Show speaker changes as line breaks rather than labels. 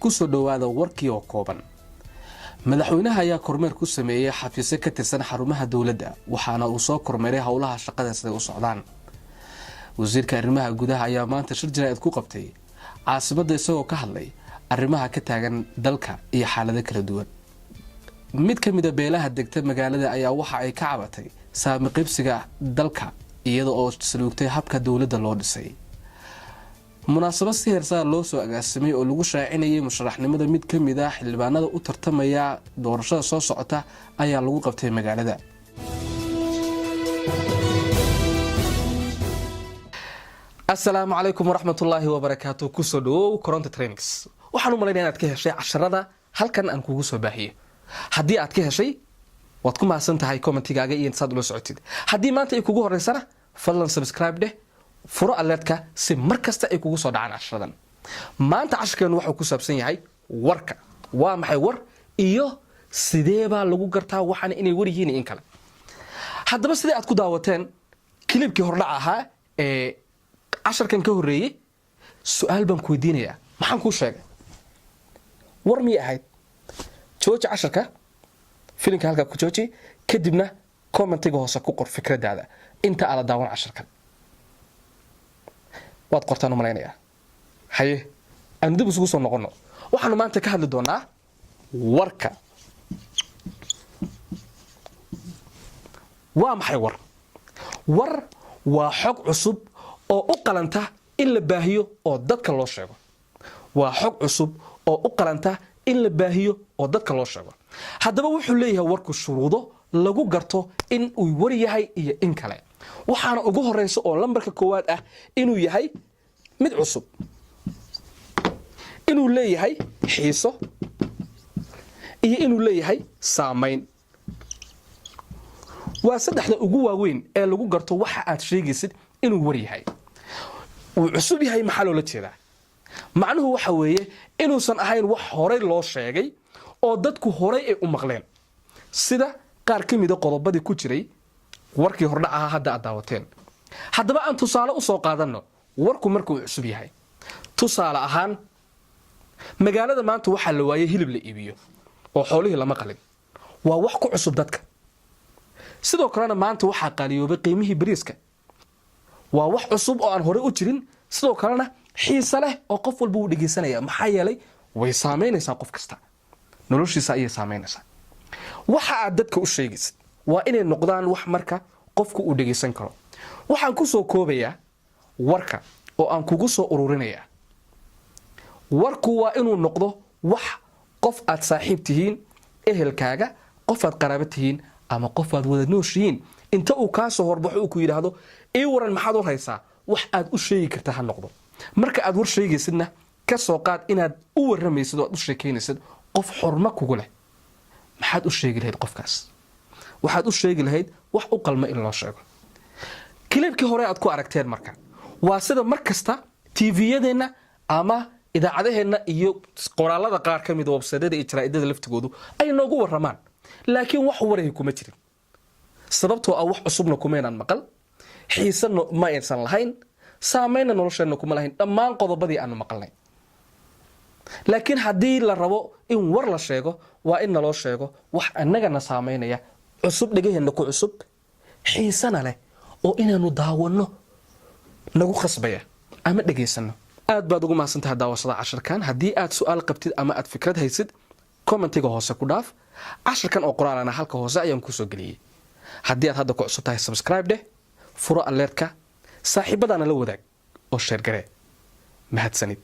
ku soo dhawaada warkii oo kooban. madaxweynaha ayaa kormeer ku sameeyay xafiisyo ka tirsan xarumaha dawladda waxaana uu soo kormeeray howlaha shaqada sida u socdaan. wasiirka arrimaha gudaha ayaa maanta shir jaraa'id ku qabtay caasimada isagoo ka hadlay arrimaha ka taagan dalka iyo xaalado kala duwan. mid ka mid ah beelaha degta magaalada ayaa waxa ay ka cabatay saami qaybsiga dalka iyada oo saluugtay habka dawladda loo dhisay. munaasabad si heersan loo soo agaasimay oo lagu shaacinayay musharaxnimada mid ka mid ah xildhibaanada u tartamaya doorashada soo socota ayaa lagu qabtay magaalada. Assalaamu alaykum warahmatullaahi wabarakaatuh. ku soo dhawow Koronta Trainings. waxaan u maleynayaa inaad ka heshay casharada halkan aan kugu soo baahiyo. haddii aad ka heshay waad ku mahadsan tahay commentigaaga iyo intaad ula socotid. haddii maanta ay kugu horeysana fadlan subscribe dheh furo alertka si markasta ay kugu soo dhacaan casharadan. maanta casharkeenu wuxuu ku saabsan yahay warka. waa maxay war iyo sidee baa lagu gartaa waxaan inay war yihiin in kale. haddaba sidee aad ku daawateen klibkii hordhac ahaa ee casharkan ka horeeyay su'aal baan ku weydiinayaa. maxaan kuu sheegay? war miyay ahayd? jooji casharka filimka halka ku jooji kadibna commentiga hoose ku qor fikradaada inta aad daawan casharkan. waad qortaan u maleynayaa. haye aan dib isugu soo noqono. waxaanu maanta ka hadli doonaa warka. waa maxay war? war waa xog cusub oo u qalanta in la baahiyo oo dadka loo sheego. waa xog cusub oo u qalanta in la baahiyo oo dadka loo sheego. haddaba wuxuu leeyahay warku shuruudo lagu garto in uu war yahay iyo in kale. waxaana ugu horeysa oo lambarka koowaad ah inuu yahay mid cusub, inuu leeyahay xiiso iyo inuu leeyahay saameyn. waa saddexda ugu waaweyn ee lagu garto waxa aad sheegaysid inuu war yahay. uu cusub yahay maxaa loola jeedaa? macnuhu waxa weeye inuusan ahayn wax horey loo sheegay oo dadku horey ay u maqleen, sida qaar ka mid ah qodobadii ku jiray warkii hordhac ahaa hadda aad daawateen. haddaba aan tusaale u soo qaadanno warku markuu cusub yahay. tusaale ahaan magaalada maanta waxaa la waayay hilib la iibiyo oo xoolihii lama qalin. waa wax ku cusub dadka. sidoo kalena maanta waxaa qaaliyoobay qiimihii bariiska. waa wax cusub oo aan horey u jirin, sidoo kalena xiiso leh oo qof walba uu dhegeysanaya maxaa yeelay way saameynaysaa qof kasta, noloshiisa ayay saameynaysaa. waxa aad dadka u sheegaysid waa inay noqdaan wax marka qofku uu dhegeysan karo. waxaan ku soo koobayaa warka oo aan kugu soo ururinayaa. warku waa inuu noqdo wax qof aad saaxiib tihiin, ehelkaaga, qof aad qaraabo tihiin ama qof aad wada nooshihiin inta uu kaa soo horbaxo uu ku yidhaahdo ii waran maxaad war haysaa, wax aad u sheegi karta ha noqdo. marka aad war sheegaysidna ka soo qaad inaad u waramaysid oo aad u sheekaynaysid qof xurmo kugu leh. maxaad u sheegi lahayd qofkaas? waxaad u sheegi lahayd wax u qalma in loo sheego. klibkii hore aad ku aragteen marka waa sida markasta tviyadeenna ama idaacadaheenna iyo qoraalada qaar ka mid ah website-yada iyo jaraa'idada laftigoodu ay noogu waramaan, laakiin wax waray kuma jirin. sababtoo ah wax cusubna kumaynaan maqal, xiisana ma aysan lahayn, saameynna nolosheenna kuma lahayn dhammaan qodobadii aanu maqalnay. laakiin haddii la rabo in war la sheego waa in naloo sheego wax annagana saameynaya, cusub dhegaheenna ku cusub, xiisana leh oo inaanu daawanno nagu khasbaya ama dhegaysano. aad baad ugu mahadsantahay daawashada casharkan. haddii aad su'aal qabtid ama aad fikrad haysid commentiga hoose ku dhaaf. casharkan oo qoraalana halka hoose ayaan ku soo geliyay. haddii aad hadda ku cusub tahay subscribe dheh, furo alertka, saaxiibadaana la wadaag oo sheer garee. mahadsanid.